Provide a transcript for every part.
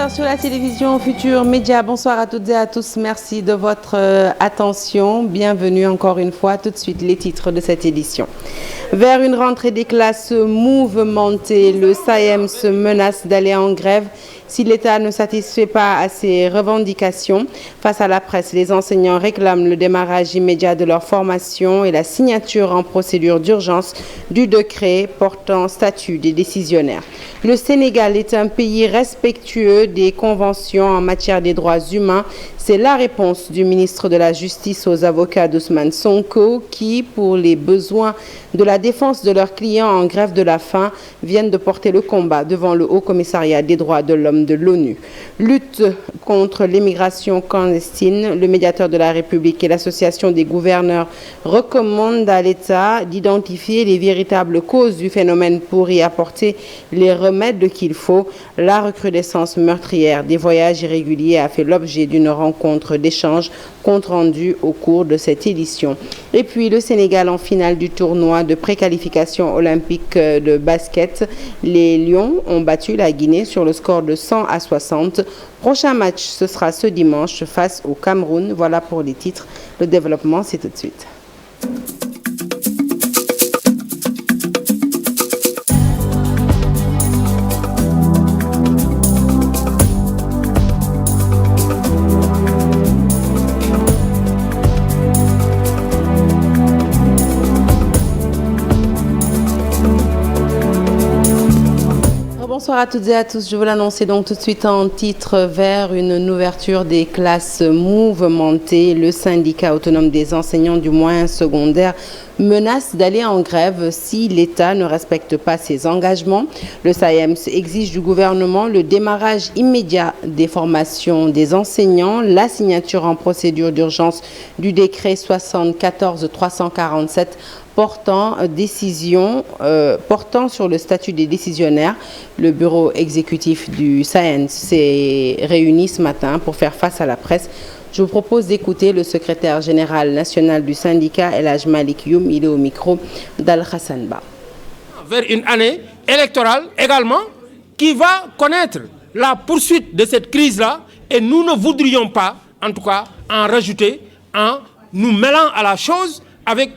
18h sur la télévision Futur Média. Bonsoir à toutes et à tous. Merci de votre attention. Bienvenue encore une fois. Tout de suite, les titres de cette édition. Vers une rentrée des classes mouvementée, le SAEM se menace d'aller en grève si l'État ne satisfait pas à ses revendications. Face à la presse, les enseignants réclament le démarrage immédiat de leur formation et la signature en procédure d'urgence du décret portant statut des décisionnaires. Le Sénégal est un pays respectueux des conventions en matière des droits humains. C'est la réponse du ministre de la Justice aux avocats d'Ousmane Sonko qui, pour les besoins de la défense de leurs clients en grève de la faim, viennent de porter le combat devant le Haut Commissariat des droits de l'homme de l'ONU. Lutte contre l'immigration clandestine, le médiateur de la République et l'Association des gouverneurs recommandent à l'État d'identifier les véritables causes du phénomène pour y apporter les remèdes qu'il faut. La recrudescence meurtrière des voyages irréguliers a fait l'objet d'une rencontre d'échange compte rendu au cours de cette édition. Et puis le Sénégal en finale du tournoi de préqualification olympique de basket. Les Lions ont battu la Guinée sur le score de 100-60. Prochain match, ce sera ce dimanche face au Cameroun. Voilà pour les titres. Le développement, c'est tout de suite. Bonsoir à toutes et à tous. Je vous l'annoncer donc tout de suite en titre vers une ouverture des classes mouvementées. Le syndicat autonome des enseignants du moyen secondaire menace d'aller en grève si l'État ne respecte pas ses engagements. Le SAEM exige du gouvernement le démarrage immédiat des formations des enseignants, la signature en procédure d'urgence du décret 74-347 portant sur le statut des décisionnaires. Le bureau exécutif du SAEM s'est réuni ce matin pour faire face à la presse. Je vous propose d'écouter le secrétaire général national du syndicat, El Hadj Malick Youm. Il est au micro d'Al Hassan Ba. Vers une année électorale également qui va connaître la poursuite de cette crise-là, et nous ne voudrions pas, en tout cas, en rajouter en nous mêlant à la chose avec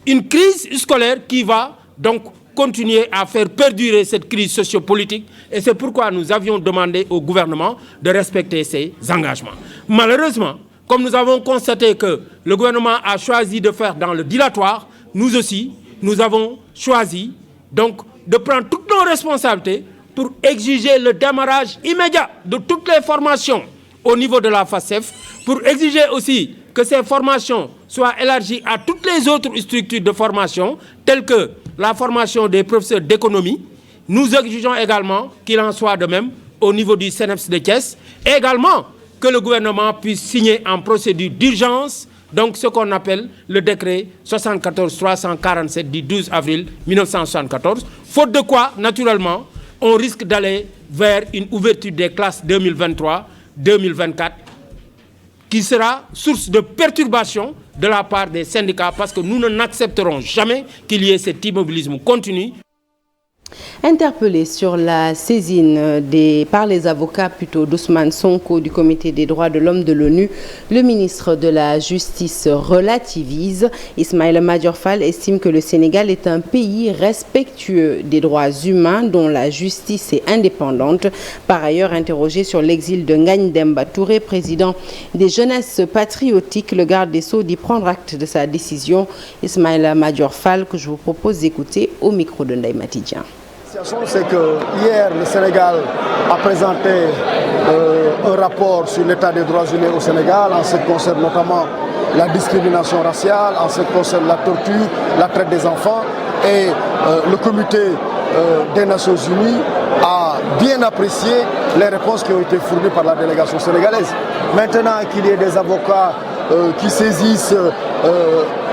une crise scolaire qui va donc continuer à faire perdurer cette crise sociopolitique, et c'est pourquoi nous avions demandé au gouvernement de respecter ses engagements. Malheureusement, comme nous avons constaté que le gouvernement a choisi de faire dans le dilatoire, nous aussi, nous avons choisi donc de prendre toutes nos responsabilités pour exiger le démarrage immédiat de toutes les formations au niveau de la FASEF, pour exiger aussi que ces formations soient élargies à toutes les autres structures de formation, telles que la formation des professeurs d'économie. Nous exigeons également qu'il en soit de même au niveau du CNEPS de Thiès, et également que le gouvernement puisse signer en procédure d'urgence donc ce qu'on appelle le décret 74-347 du 12 avril 1974, faute de quoi, naturellement, on risque d'aller vers une ouverture des classes 2023-2024 qui sera source de perturbation de la part des syndicats, parce que nous n'accepterons jamais qu'il y ait cet immobilisme continu. Interpellé sur la saisine par les avocats d'Ousmane Sonko du Comité des droits de l'homme de l'ONU, le ministre de la Justice relativise. Ismaïla Madior Fall estime que le Sénégal est un pays respectueux des droits humains dont la justice est indépendante. Par ailleurs, interrogé sur l'exil de Ngagne Demba Touré, président des Jeunesses patriotiques, le garde des Sceaux dit prendre acte de sa décision. Ismaïla Madior Fall, que je vous propose d'écouter au micro de Ndaï Matidien. C'est que hier, le Sénégal a présenté un rapport sur l'état des droits humains au Sénégal, en ce qui concerne notamment la discrimination raciale, en ce qui concerne la torture, la traite des enfants. Et le comité des Nations Unies a bien apprécié les réponses qui ont été fournies par la délégation sénégalaise. Maintenant qu'il y ait des avocats qui saisissent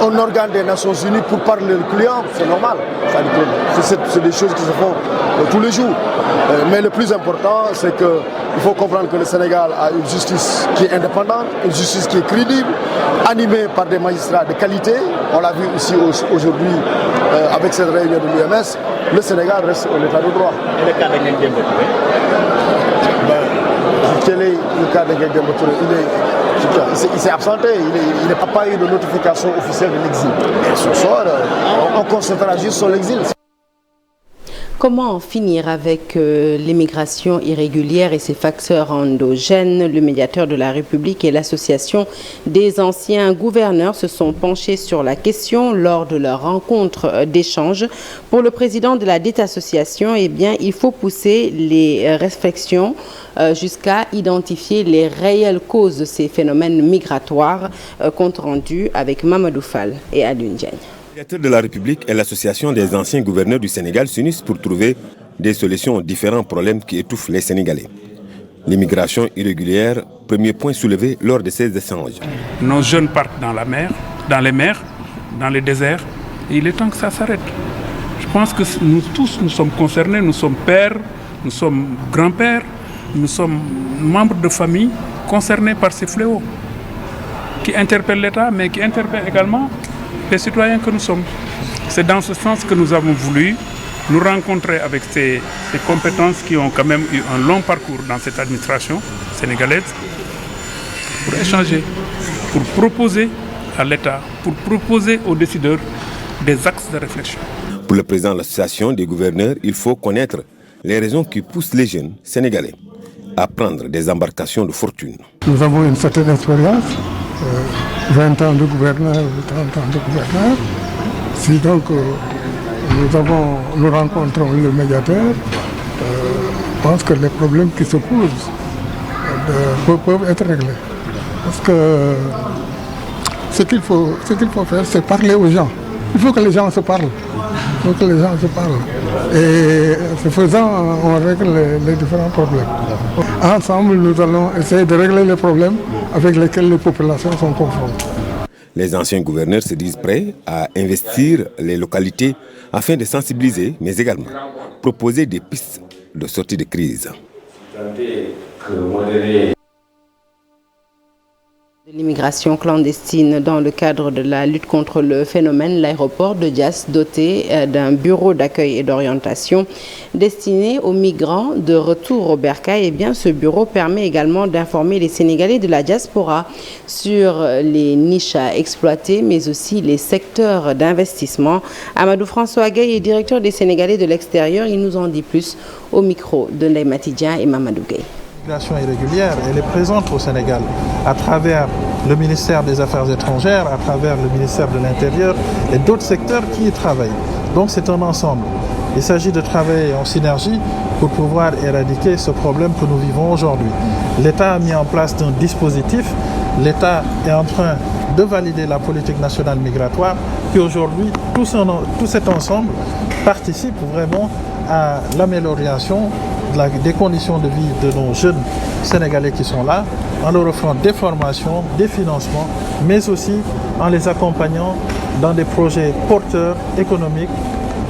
un organe des Nations Unies pour parler de clients, c'est normal. C'est des choses qui se font tous les jours. Mais le plus important, c'est qu'il faut comprendre que le Sénégal a une justice qui est indépendante, une justice qui est crédible, animée par des magistrats de qualité. On l'a vu ici aujourd'hui avec cette réunion de l'UMS. Le Sénégal reste en état de droit. Et le cas de Ngagne Demba Touré? Quel est le cas de Ngaïdembo Touré? Il s'est absenté, il n'a pas eu de notification officielle de l'exil. Et ce soir, on constatera juste son exil. Comment en finir avec l'immigration irrégulière et ses facteurs endogènes? Le médiateur de la République et l'association des anciens gouverneurs se sont penchés sur la question lors de leur rencontre d'échange. Pour le président de la dite association, eh bien, il faut pousser les réflexions jusqu'à identifier les réelles causes de ces phénomènes migratoires. Compte rendu avec Mamadou Fall et Alioune Diagne. Le médiateur de la République et l'association des anciens gouverneurs du Sénégal s'unissent pour trouver des solutions aux différents problèmes qui étouffent les Sénégalais. L'immigration irrégulière, premier point soulevé lors de ces échanges. Nos jeunes partent dans la mer, dans les mers, dans les déserts, et il est temps que ça s'arrête. Je pense que nous tous, nous sommes concernés, nous sommes pères, nous sommes grands-pères, nous sommes membres de famille concernés par ces fléaux qui interpellent l'État, mais qui interpellent également les citoyens que nous sommes. C'est dans ce sens que nous avons voulu nous rencontrer avec ces compétences qui ont quand même eu un long parcours dans cette administration sénégalaise pour échanger, pour proposer à l'État, pour proposer aux décideurs des axes de réflexion. Pour le président de l'association des gouverneurs, il faut connaître les raisons qui poussent les jeunes sénégalais à prendre des embarcations de fortune. Nous avons une certaine expérience. 20 ans de gouverneur, 30 ans de gouverneur. Si donc nous rencontrons le médiateur, je pense que les problèmes qui se posent peuvent être réglés. Parce que ce qu'il faut faire, c'est parler aux gens. Il faut que les gens se parlent. Et ce faisant, on règle les différents problèmes. Ensemble, nous allons essayer de régler les problèmes avec lesquels les populations sont confrontées. Les anciens gouverneurs se disent prêts à investir les localités afin de sensibiliser, mais également proposer des pistes de sortie de crise. De l'immigration clandestine dans le cadre de la lutte contre le phénomène, l'aéroport de Diass, doté d'un bureau d'accueil et d'orientation destiné aux migrants de retour au bercail. Eh bien, ce bureau permet également d'informer les Sénégalais de la diaspora sur les niches à exploiter, mais aussi les secteurs d'investissement. Amadou François Gueye est directeur des Sénégalais de l'extérieur. Il nous en dit plus au micro de Ndeye Matidien et Mamadou Gueye. L'immigration irrégulière, elle est présente au Sénégal à travers le ministère des Affaires étrangères, à travers le ministère de l'Intérieur et d'autres secteurs qui y travaillent. Donc c'est un ensemble. Il s'agit de travailler en synergie pour pouvoir éradiquer ce problème que nous vivons aujourd'hui. L'État a mis en place un dispositif. L'État est en train de valider la politique nationale migratoire. Puis aujourd'hui, tout cet ensemble participe vraiment à l'amélioration des conditions de vie de nos jeunes Sénégalais qui sont là, en leur offrant des formations, des financements, mais aussi en les accompagnant dans des projets porteurs économiques.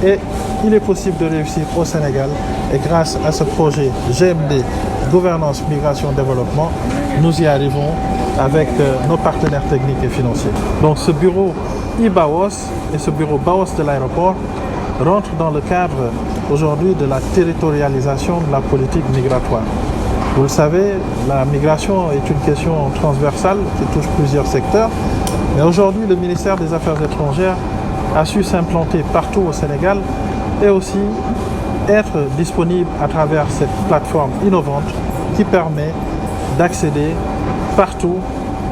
Et il est possible de réussir au Sénégal. Et grâce à ce projet GMD, Gouvernance, Migration, Développement, nous y arrivons avec nos partenaires techniques et financiers. Donc ce bureau IBAOS et ce bureau BAOS de l'aéroport rentrent dans le cadre aujourd'hui de la territorialisation de la politique migratoire. Vous le savez, la migration est une question transversale qui touche plusieurs secteurs. Mais aujourd'hui, le ministère des Affaires étrangères a su s'implanter partout au Sénégal et aussi être disponible à travers cette plateforme innovante qui permet d'accéder partout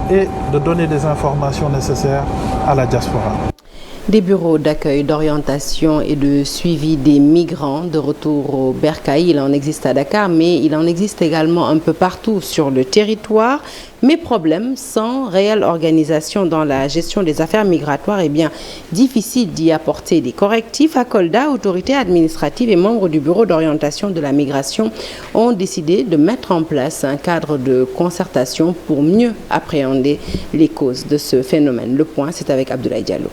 et de donner des informations nécessaires à la diaspora. Des bureaux d'accueil, d'orientation et de suivi des migrants de retour au bercail, il en existe à Dakar, mais il en existe également un peu partout sur le territoire. Mais problème, sans réelle organisation dans la gestion des affaires migratoires, eh bien, difficile d'y apporter des correctifs. À Kolda, autorités administratives et membres du bureau d'orientation de la migration ont décidé de mettre en place un cadre de concertation pour mieux appréhender les causes de ce phénomène. Le point, c'est avec Abdoulaye Diallo.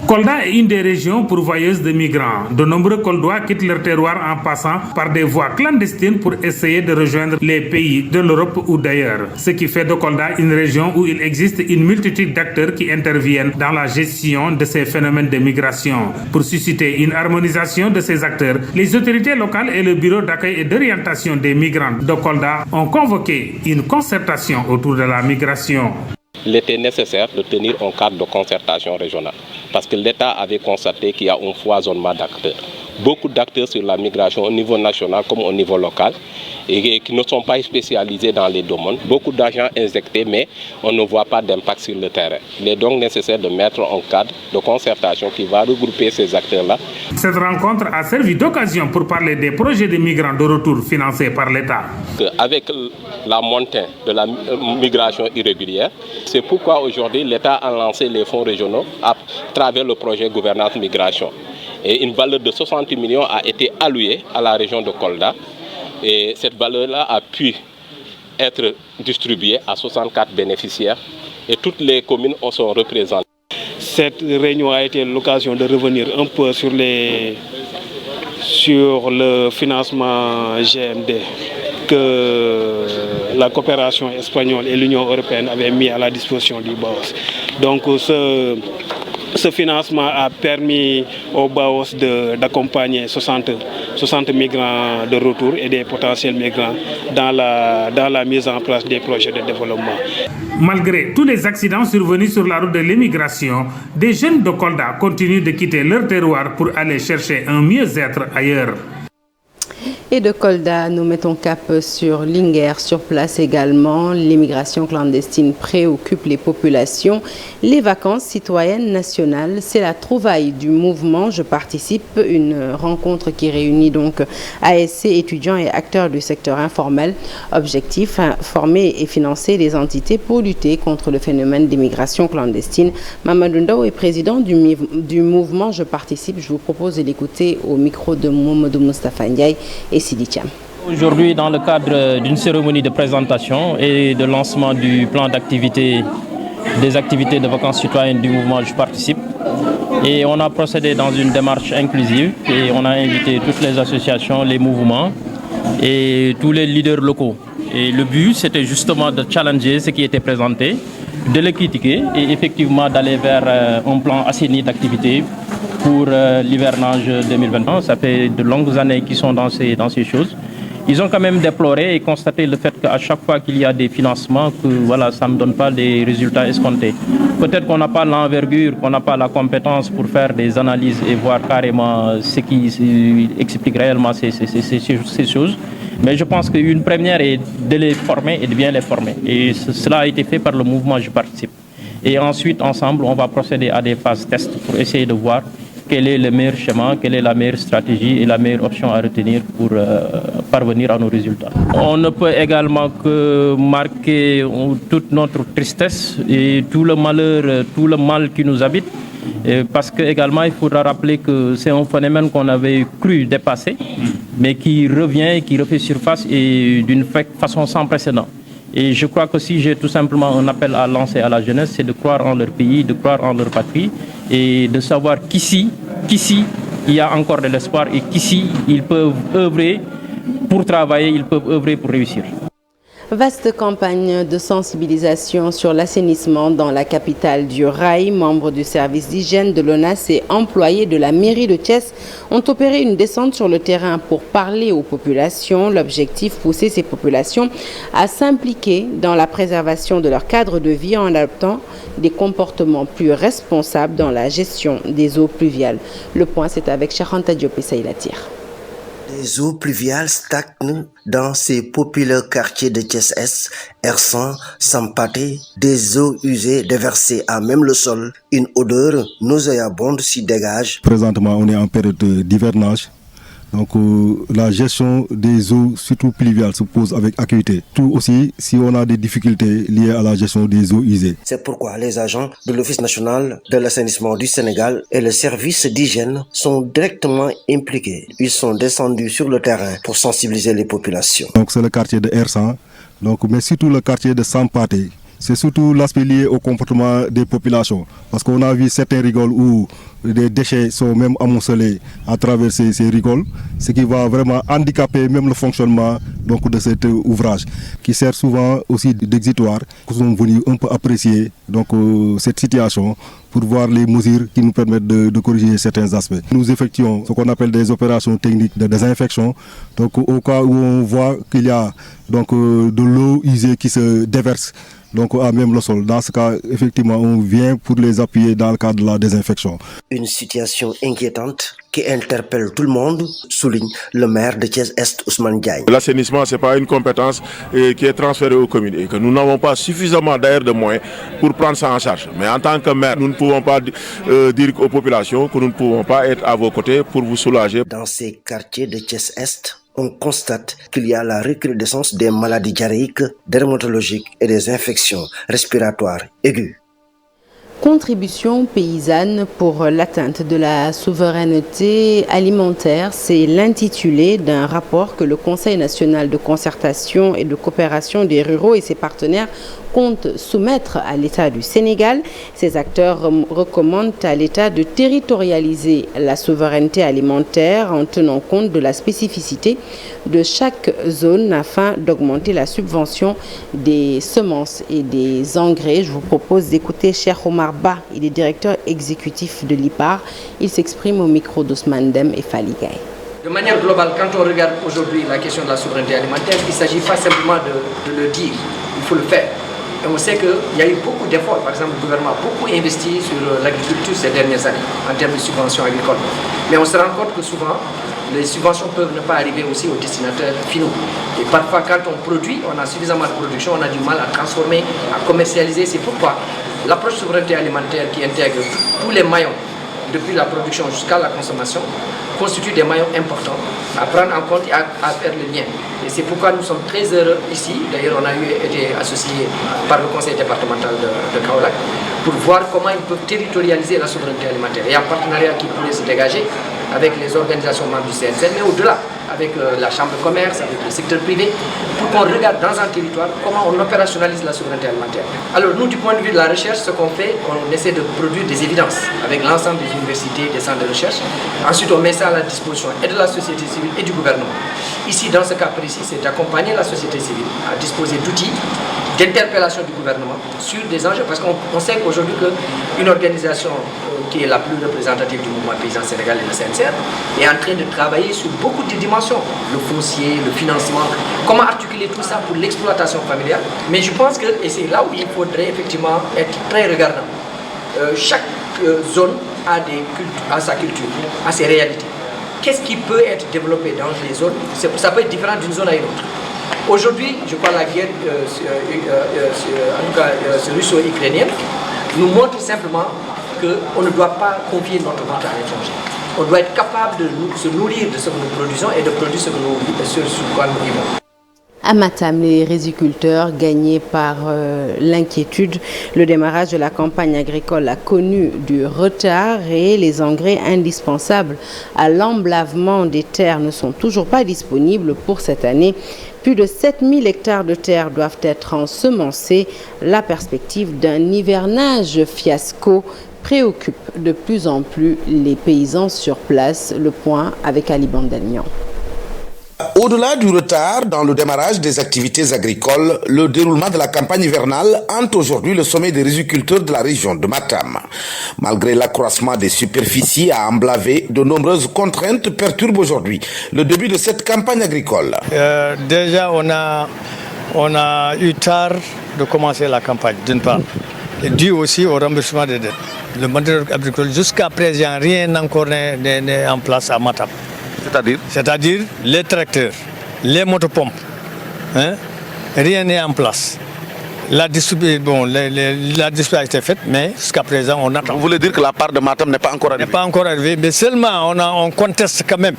Kolda est une des régions pourvoyeuses de migrants. De nombreux Koldois quittent leur terroir en passant par des voies clandestines pour essayer de rejoindre les pays de l'Europe ou d'ailleurs. Ce qui fait de Kolda une région où il existe une multitude d'acteurs qui interviennent dans la gestion de ces phénomènes de migration. Pour susciter une harmonisation de ces acteurs, les autorités locales et le bureau d'accueil et d'orientation des migrants de Kolda ont convoqué une concertation autour de la migration. Il était nécessaire de tenir un cadre de concertation régionale parce que l'État avait constaté qu'il y a un foisonnement d'acteurs. Beaucoup d'acteurs sur la migration au niveau national comme au niveau local et qui ne sont pas spécialisés dans les domaines. Beaucoup d'argent injecté mais on ne voit pas d'impact sur le terrain. Il est donc nécessaire de mettre un cadre de concertation qui va regrouper ces acteurs-là. Cette rencontre a servi d'occasion pour parler des projets de migrants de retour financés par l'État. Avec la montée de la migration irrégulière, c'est pourquoi aujourd'hui l'État a lancé les fonds régionaux à travers le projet Gouvernance Migration. Et une valeur de 60 millions a été allouée à la région de Kolda. Et cette valeur-là a pu être distribuée à 64 bénéficiaires et toutes les communes sont représentées. Cette réunion a été l'occasion de revenir un peu sur le financement GMD que la coopération espagnole et l'Union européenne avaient mis à la disposition du BAOS. Donc ce financement a permis au BAOS d'accompagner 60 migrants de retour et des potentiels migrants dans la mise en place des projets de développement. Malgré tous les accidents survenus sur la route de l'immigration, des jeunes de Kolda continuent de quitter leur terroir pour aller chercher un mieux-être ailleurs. Et de Kolda, nous mettons cap sur Linguère. Sur place également, l'immigration clandestine préoccupe les populations. Les vacances citoyennes nationales, c'est la trouvaille du mouvement Je participe, une rencontre qui réunit donc ASC, étudiants et acteurs du secteur informel. Objectif, former et financer les entités pour lutter contre le phénomène d'immigration clandestine. Mamadou Ndao est président du mouvement Je participe. Je vous propose de l'écouter au micro de Mamadou Moustapha Ndiaye et Sidi Thiam. Aujourd'hui, dans le cadre d'une cérémonie de présentation et de lancement du plan d'activité des activités de vacances citoyennes du mouvement Je participe, et on a procédé dans une démarche inclusive et on a invité toutes les associations, les mouvements et tous les leaders locaux. Et le but, c'était justement de challenger ce qui était présenté, de le critiquer et effectivement d'aller vers un plan assaini d'activité pour l'hivernage 2021. Ça fait de longues années qu'ils sont dans ces choses. Ils ont quand même déploré et constaté le fait qu'à chaque fois qu'il y a des financements, que voilà, ça ne donne pas des résultats escomptés. Peut-être qu'on n'a pas l'envergure, qu'on n'a pas la compétence pour faire des analyses et voir carrément ce qui explique réellement ces choses. Mais je pense qu'une première est de les former et de bien les former. Et cela a été fait par le mouvement Je participe. Et ensuite, ensemble, on va procéder à des phases tests pour essayer de voir quel est le meilleur schéma, quelle est la meilleure stratégie et la meilleure option à retenir pour parvenir à nos résultats. On ne peut également que marquer toute notre tristesse et tout le malheur, tout le mal qui nous habite. Parce que également, il faudra rappeler que c'est un phénomène qu'on avait cru dépasser, mais qui revient, qui refait surface et d'une façon sans précédent. Et je crois que si j'ai tout simplement un appel à lancer à la jeunesse, c'est de croire en leur pays, de croire en leur patrie et de savoir qu'ici, il y a encore de l'espoir et qu'ici, ils peuvent œuvrer pour travailler, ils peuvent œuvrer pour réussir. Vaste campagne de sensibilisation sur l'assainissement dans la capitale du Rail. Membres du service d'hygiène de l'ONAS et employés de la mairie de Thiès ont opéré une descente sur le terrain pour parler aux populations. L'objectif, pousser ces populations à s'impliquer dans la préservation de leur cadre de vie en adoptant des comportements plus responsables dans la gestion des eaux pluviales. Le point, c'est avec Charanta Diop et Saïla Tire. Les eaux pluviales stagnent dans ces populaires quartiers de Thiès-Est, Ersan, Sampaté, des eaux usées déversées à même le sol. Une odeur nauséabonde s'y dégage. Présentement, on est en période d'hivernage. Donc la gestion des eaux, surtout pluviales, se pose avec acuité. Tout aussi si on a des difficultés liées à la gestion des eaux usées. C'est pourquoi les agents de l'Office national de l'assainissement du Sénégal et le service d'hygiène sont directement impliqués. Ils sont descendus sur le terrain pour sensibiliser les populations. Donc c'est le quartier de Ersan, mais surtout le quartier de Sampaté c'est surtout l'aspect lié au comportement des populations. Parce qu'on a vu certains rigoles où des déchets sont même amoncelés à travers ces rigoles, ce qui va vraiment handicaper même le fonctionnement donc, de cet ouvrage, qui sert souvent aussi d'exitoire. Nous sommes venus un peu apprécier donc, cette situation pour voir les mesures qui nous permettent de corriger certains aspects. Nous effectuons ce qu'on appelle des opérations techniques de désinfection. Donc au cas où on voit qu'il y a donc, de l'eau usée qui se déverse donc à même le sol. Dans ce cas, effectivement, on vient pour les appuyer dans le cadre de la désinfection. Une situation inquiétante qui interpelle tout le monde, souligne le maire de Thiès-Est, Ousmane Diagne. L'assainissement, ce n'est pas une compétence qui est transférée aux communes et que nous n'avons pas suffisamment d'ailleurs de moyens pour prendre ça en charge. Mais en tant que maire, nous ne pouvons pas dire aux populations que nous ne pouvons pas être à vos côtés pour vous soulager. Dans ces quartiers de Thiès-Est, on constate qu'il y a la recrudescence des maladies diarrhéiques, dermatologiques et des infections respiratoires aiguës. Contribution paysanne pour l'atteinte de la souveraineté alimentaire, c'est l'intitulé d'un rapport que le Conseil national de concertation et de coopération des ruraux et ses partenaires comptent soumettre à l'État du Sénégal. Ces acteurs recommandent à l'État de territorialiser la souveraineté alimentaire en tenant compte de la spécificité de chaque zone afin d'augmenter la subvention des semences et des engrais. Je vous propose d'écouter Cheikh Omar Ba, il est directeur exécutif de l'IPAR. Il s'exprime au micro d'Ousmane Dem et Fally Gaye. De manière globale, quand on regarde aujourd'hui la question de la souveraineté alimentaire, il ne s'agit pas simplement de le dire, il faut le faire. Et on sait qu'il y a eu beaucoup d'efforts, par exemple le gouvernement a beaucoup investi sur l'agriculture ces dernières années en termes de subventions agricoles. Mais on se rend compte que souvent, les subventions peuvent ne pas arriver aussi aux destinataires finaux. Et parfois, quand on produit, on a suffisamment de production, on a du mal à transformer, à commercialiser. C'est pourquoi l'approche souveraineté alimentaire qui intègre tous les maillons, depuis la production jusqu'à la consommation, constitue des maillons importants à prendre en compte et à faire le lien. Et c'est pourquoi nous sommes très heureux ici. D'ailleurs, on a été associés par le conseil départemental de Kaolack pour voir comment ils peuvent territorialiser la souveraineté alimentaire. Et un partenariat qui pourrait se dégager avec les organisations membres du CNCN, mais au-delà, avec la chambre de commerce, avec le secteur privé, pour qu'on regarde dans un territoire comment on opérationnalise la souveraineté alimentaire. Alors nous, du point de vue de la recherche, ce qu'on fait, on essaie de produire des évidences avec l'ensemble des universités, des centres de recherche. Ensuite, on met ça à la disposition et de la société civile et du gouvernement. Ici, dans ce cas précis, c'est d'accompagner la société civile à disposer d'outils d'interpellation du gouvernement sur des enjeux, parce qu'on sait qu'aujourd'hui qu'une organisation qui est la plus représentative du mouvement paysan sénégalais, le CNCR, est en train de travailler sur beaucoup de dimensions, le foncier, le financement, comment articuler tout ça pour l'exploitation familiale. Mais je pense que, et c'est là où il faudrait effectivement être très regardant, chaque zone a sa culture, a ses réalités. Qu'est-ce qui peut être développé dans les zones? Ça peut être différent d'une zone à une autre. Aujourd'hui, je crois que la guerre, en tout cas russo-ukrainienne, nous montre simplement qu'on ne doit pas confier notre ventre à l'étranger. On doit être capable de se nourrir de ce que nous produisons et de produire ce sur quoi nous vivons. À Matam, les riziculteurs gagnés par l'inquiétude. Le démarrage de la campagne agricole a connu du retard et les engrais indispensables à l'emblavement des terres ne sont toujours pas disponibles pour cette année. Plus de 7000 hectares de terre doivent être ensemencés. La perspective d'un hivernage fiasco préoccupe de plus en plus les paysans sur place. Le point avec Ali Bandagnan. Au-delà du retard dans le démarrage des activités agricoles, le déroulement de la campagne hivernale hante aujourd'hui le sommet des riziculteurs de la région de Matam. Malgré l'accroissement des superficies à emblaver, de nombreuses contraintes perturbent aujourd'hui le début de cette campagne agricole. Déjà, on a eu tard de commencer la campagne, d'une part, et dû aussi au remboursement des dettes. Le matériel agricole, jusqu'à présent, rien encore n'est en place à Matam. C'est-à-dire les tracteurs, les motopompes, rien n'est en place. La distribution a été faite, mais jusqu'à présent, on attend. Vous voulez dire que la part de Matam n'est pas encore arrivée? N'est pas encore arrivée, mais seulement on conteste quand même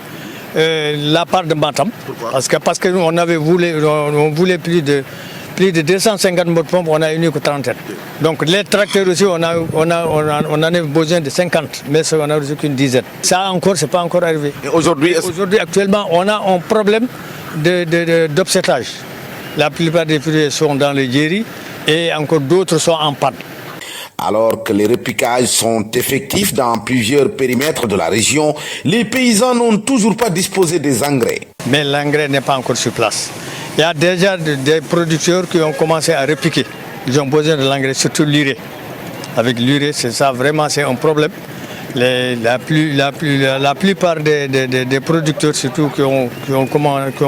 la part de Matam. Pourquoi? Parce qu'on voulait plus de 250 motopompes, on a eu que 30. Donc les tracteurs aussi, on en a besoin de 50, mais on n'a reçu qu'une dizaine. Ça encore, c'est pas encore arrivé. Et aujourd'hui, actuellement, on a un problème d'obsétage. La plupart des fruits sont dans les djéris et encore d'autres sont en panne. Alors que les repiquages sont effectifs dans plusieurs périmètres de la région, les paysans n'ont toujours pas disposé des engrais. Mais l'engrais n'est pas encore sur place. Il y a déjà des producteurs qui ont commencé à repiquer. Ils ont besoin de l'engrais, surtout l'urée. Avec l'urée, c'est ça, vraiment, c'est un problème. La plupart des producteurs, surtout qui ont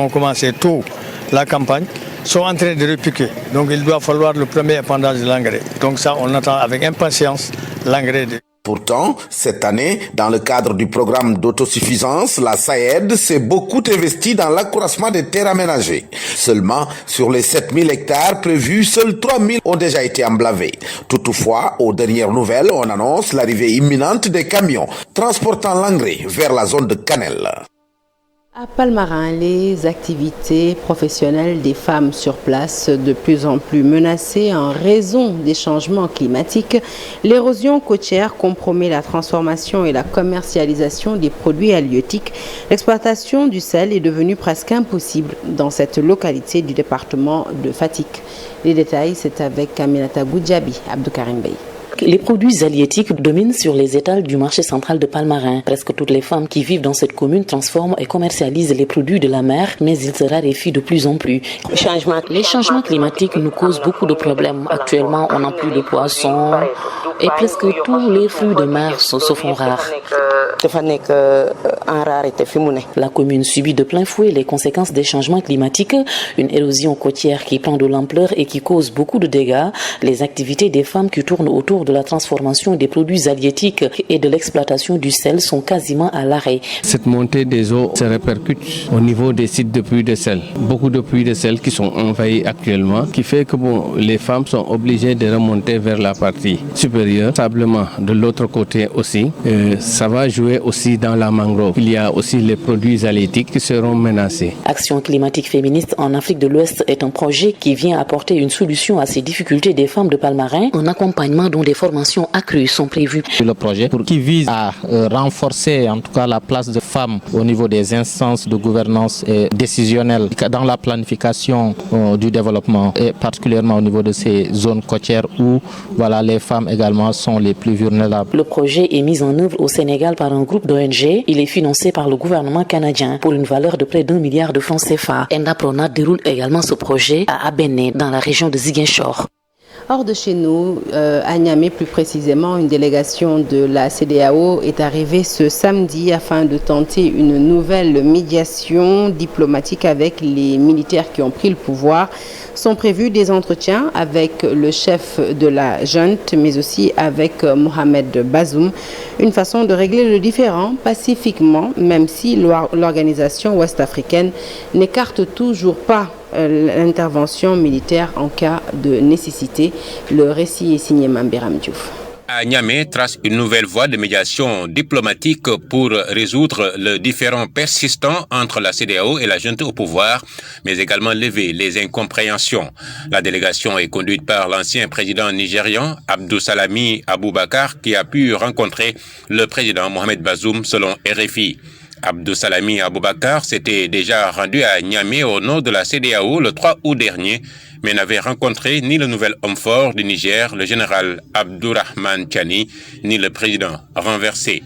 commencé tôt la campagne, sont en train de repiquer. Donc il doit falloir le premier épandage de l'engrais. Donc ça, on attend avec impatience l'engrais. Pourtant, cette année, dans le cadre du programme d'autosuffisance, la SAED s'est beaucoup investie dans l'accroissement des terres aménagées. Seulement, sur les 7000 hectares prévus, seuls 3000 ont déjà été emblavés. Toutefois, aux dernières nouvelles, on annonce l'arrivée imminente des camions transportant l'engrais vers la zone de Canel. À Palmarin, les activités professionnelles des femmes sur place de plus en plus menacées en raison des changements climatiques. L'érosion côtière compromet la transformation et la commercialisation des produits halieutiques. L'exploitation du sel est devenue presque impossible dans cette localité du département de Fatick. Les détails, c'est avec Aminata Goudjabi, Abdou Karim Bey. Les produits halieutiques dominent sur les étals du marché central de Palmarin. Presque toutes les femmes qui vivent dans cette commune transforment et commercialisent les produits de la mer, mais ils se raréfient de plus en plus. Les changements climatiques nous causent beaucoup de problèmes. Actuellement, on n'a plus de poissons et presque tous les fruits de mer se font rares. La commune subit de plein fouet les conséquences des changements climatiques, une érosion côtière qui prend de l'ampleur et qui cause beaucoup de dégâts. Les activités des femmes qui tournent autour de la transformation des produits halieutiques et de l'exploitation du sel sont quasiment à l'arrêt. Cette montée des eaux se répercute au niveau des sites de puits de sel. Beaucoup de puits de sel qui sont envahis actuellement, qui fait que les femmes sont obligées de remonter vers la partie supérieure. Simplement, de l'autre côté aussi, ça va jouer aussi dans la mangrove. Il y a aussi les produits halieutiques qui seront menacés. Action climatique féministe en Afrique de l'Ouest est un projet qui vient apporter une solution à ces difficultés des femmes de Palmarin, un accompagnement dont des formations accrues sont prévues. Le projet qui vise à renforcer en tout cas la place des femmes au niveau des instances de gouvernance décisionnelle dans la planification du développement et particulièrement au niveau de ces zones côtières où les femmes également sont les plus vulnérables. Le projet est mis en œuvre au Sénégal par un groupe d'ONG. Il est financé par le gouvernement canadien pour une valeur de près d'1 milliard de francs CFA. Endapronat déroule également ce projet à Abéné dans la région de Ziguinchor. Hors de chez nous, à Niamey plus précisément, une délégation de la CEDEAO est arrivée ce samedi afin de tenter une nouvelle médiation diplomatique avec les militaires qui ont pris le pouvoir. Sont prévus des entretiens avec le chef de la junte, mais aussi avec Mohamed Bazoum. Une façon de régler le différend pacifiquement, même si l'organisation ouest-africaine n'écarte toujours pas l'intervention militaire en cas de nécessité. Le récit est signé Mambiram Diouf. À Niamey trace une nouvelle voie de médiation diplomatique pour résoudre le différend persistant entre la CEDEAO et la junte au pouvoir, mais également lever les incompréhensions. La délégation est conduite par l'ancien président nigérian Abdou Salami Aboubakar qui a pu rencontrer le président Mohamed Bazoum selon RFI. Abdou Salami Aboubakar s'était déjà rendu à Niamey au nom de la CEDEAO le 3 août dernier, mais n'avait rencontré ni le nouvel homme fort du Niger, le général Abdourahmane Tiani, ni le président renversé.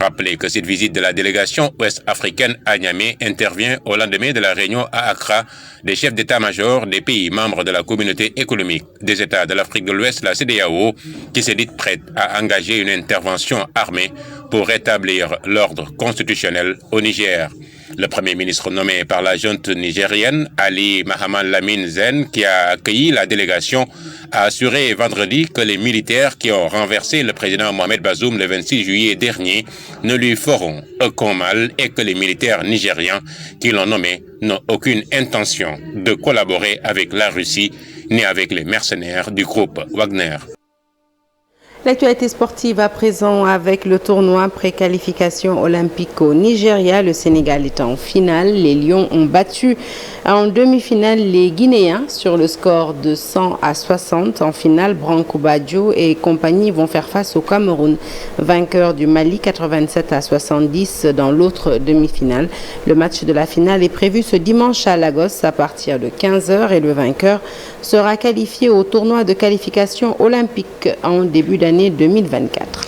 Rappelez que cette visite de la délégation ouest-africaine à Niamey intervient au lendemain de la réunion à Accra des chefs d'état-major des pays membres de la communauté économique des États de l'Afrique de l'Ouest, la CEDEAO, qui s'est dite prête à engager une intervention armée pour rétablir l'ordre constitutionnel au Niger. Le premier ministre nommé par la junte nigérienne, Ali Mahaman Lamine Zen, qui a accueilli la délégation, a assuré vendredi que les militaires qui ont renversé le président Mohamed Bazoum le 26 juillet dernier ne lui feront aucun mal et que les militaires nigériens qui l'ont nommé n'ont aucune intention de collaborer avec la Russie ni avec les mercenaires du groupe Wagner. L'actualité sportive à présent avec le tournoi pré-qualification olympique au Nigeria. Le Sénégal est en finale. Les Lions ont battu En demi-finale, les Guinéens, sur le score de 100-60. En finale, Branco Badjo et compagnie vont faire face au Cameroun, vainqueur du Mali 87-70 dans l'autre demi-finale. Le match de la finale est prévu ce dimanche à Lagos à partir de 15h et le vainqueur sera qualifié au tournoi de qualification olympique en début d'année 2024.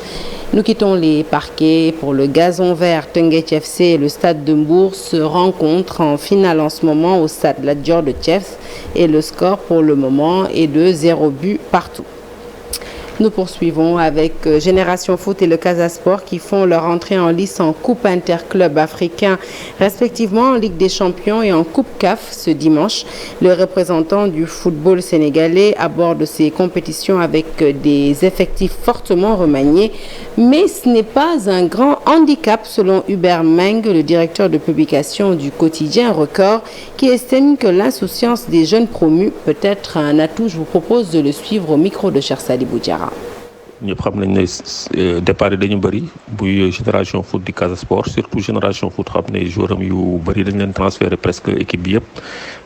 Nous quittons les parquets pour le gazon vert. Teungueth FC et le stade de Mbour se rencontrent en finale en ce moment au stade Lat Dior de Thiès et le score pour le moment est de 0 but partout. Nous poursuivons avec Génération Foot et le Casa Sport qui font leur entrée en lice en Coupe Interclub africain, respectivement en Ligue des Champions et en Coupe CAF ce dimanche. Le représentant du football sénégalais aborde ces compétitions avec des effectifs fortement remaniés, mais ce n'est pas un grand handicap selon Hubert Meng, le directeur de publication du quotidien Record, qui estime que l'insouciance des jeunes promus peut être un atout. Je vous propose de le suivre au micro de Cheikh Sadibou Diarra. ñëpp xam nañ ne départ yi dañu bëri buy Génération Foot di Casa Sport surtout Génération Foot xam ne joueur am yu bëri dañ leen transféré presque équipe bi yëpp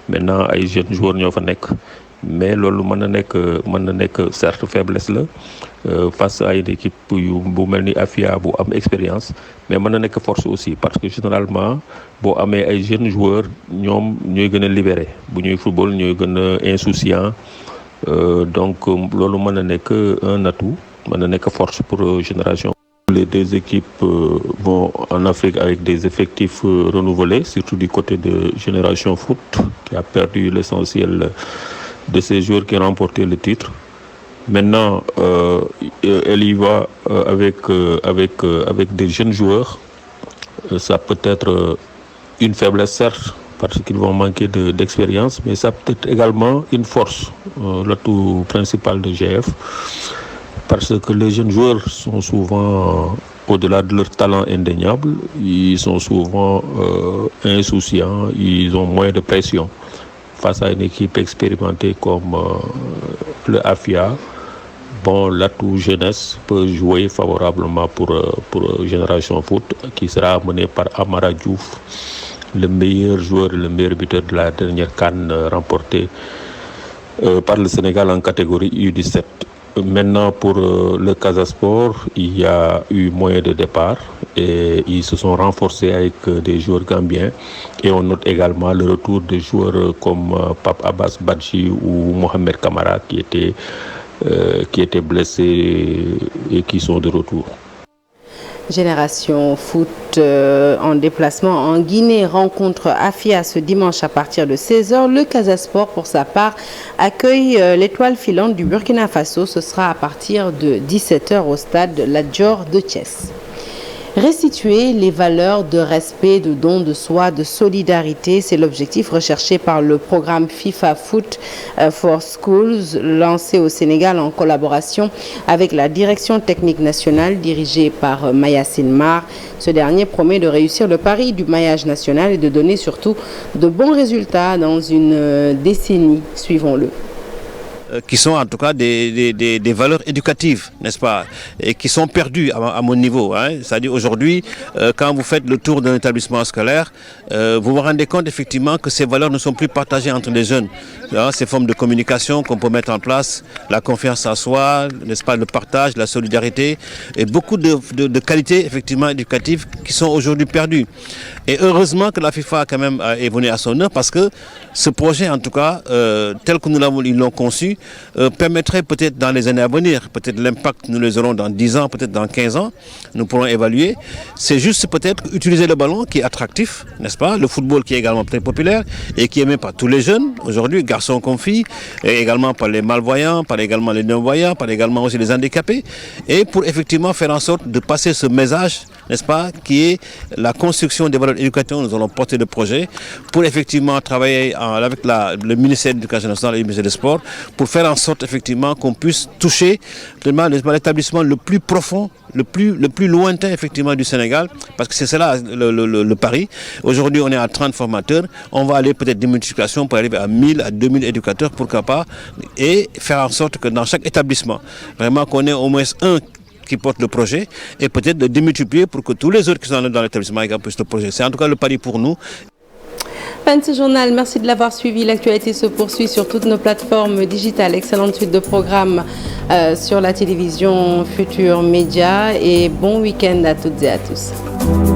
maintenant ay jeunes joueurs ñoo fa nekk mais loolu mën na nekk certes faiblesse la face à une équipe yu bu mel ni Afia bu am expérience mais mën na nekk force aussi parce que généralement boo amee ay jeunes joueurs ñoom ñooy gën a libéré bu ñuy football ñooy gën a insouciant donc loolu mën na nekk un atout mën na nekk force pour Génération. Les deux équipes vont en Afrique avec des effectifs renouvelés, surtout du côté de Génération Foot qui a perdu l'essentiel de ces joueurs qui ont remporté le titre. Maintenant, elle y va avec des jeunes joueurs. Ça peut être une faiblesse certes parce qu'ils vont manquer d'expérience, mais ça peut être également une force, l'atout principal de GF. Parce que les jeunes joueurs sont souvent, au-delà de leur talent indéniable, ils sont souvent insouciants, ils ont moins de pression. Face à une équipe expérimentée comme le AFIA, bon, l'atout jeunesse peut jouer favorablement pour Génération Foot, qui sera mené par Amara Diouf, le meilleur joueur et le meilleur buteur de la dernière CAN remportée par le Sénégal en catégorie U17. Maintenant, pour le Casa Sport, il y a eu moyen de départ et ils se sont renforcés avec des joueurs gambiens. Et on note également le retour de joueurs comme Pape Abbas Badji ou Mohamed Kamara qui étaient blessés et qui sont de retour. Génération Foot en déplacement en Guinée rencontre Afia ce dimanche à partir de 16h. Le Casa Sport, pour sa part, accueille l'étoile filante du Burkina Faso. Ce sera à partir de 17h au stade Lat Dior de Thiès. Restituer les valeurs de respect, de don de soi, de solidarité, c'est l'objectif recherché par le programme FIFA Foot for Schools lancé au Sénégal en collaboration avec la direction technique nationale dirigée par Mayacine Mar. Ce dernier promet de réussir le pari du maillage national et de donner surtout de bons résultats dans une décennie. Suivons-le. Qui sont en tout cas des valeurs éducatives, n'est-ce pas, et qui sont perdues à mon niveau. Hein. C'est-à-dire aujourd'hui, quand vous faites le tour d'un établissement scolaire, vous vous rendez compte effectivement que ces valeurs ne sont plus partagées entre les jeunes. Hein, ces formes de communication qu'on peut mettre en place, la confiance en soi, n'est-ce pas, le partage, la solidarité, et beaucoup de qualités effectivement éducatives qui sont aujourd'hui perdues. Et heureusement que la FIFA quand même est venue à son heure parce que ce projet, en tout cas, tel que ils l'ont conçu, permettrait peut-être dans les années à venir, peut-être l'impact nous les aurons dans 10 ans, peut-être dans 15 ans, nous pourrons évaluer. C'est juste peut-être utiliser le ballon qui est attractif, n'est-ce pas, le football qui est également très populaire et qui est aimé par tous les jeunes aujourd'hui, garçons comme filles, et également par les malvoyants, par également les non-voyants, par également aussi les handicapés, et pour effectivement faire en sorte de passer ce message, n'est-ce pas, qui est la construction des valeurs éducatives. Nous allons porter le projet pour effectivement travailler avec le ministère de l'Éducation nationale et le ministère des Sports pour faire en sorte effectivement qu'on puisse toucher l'établissement le plus profond, le plus lointain effectivement du Sénégal, parce que c'est cela le pari. Aujourd'hui on est à 30 formateurs, on va aller peut-être des multiplications pour arriver à 1000, à 2000 éducateurs, pourquoi pas, et faire en sorte que dans chaque établissement, vraiment qu'on ait au moins un qui porte le projet et peut-être de démultiplier pour que tous les autres qui sont dans l'établissement puissent le projet. C'est en tout cas le pari pour nous. Fin de ce journal, merci de l'avoir suivi. L'actualité se poursuit sur toutes nos plateformes digitales. Excellente suite de programmes sur la télévision Futur Média et bon week-end à toutes et à tous.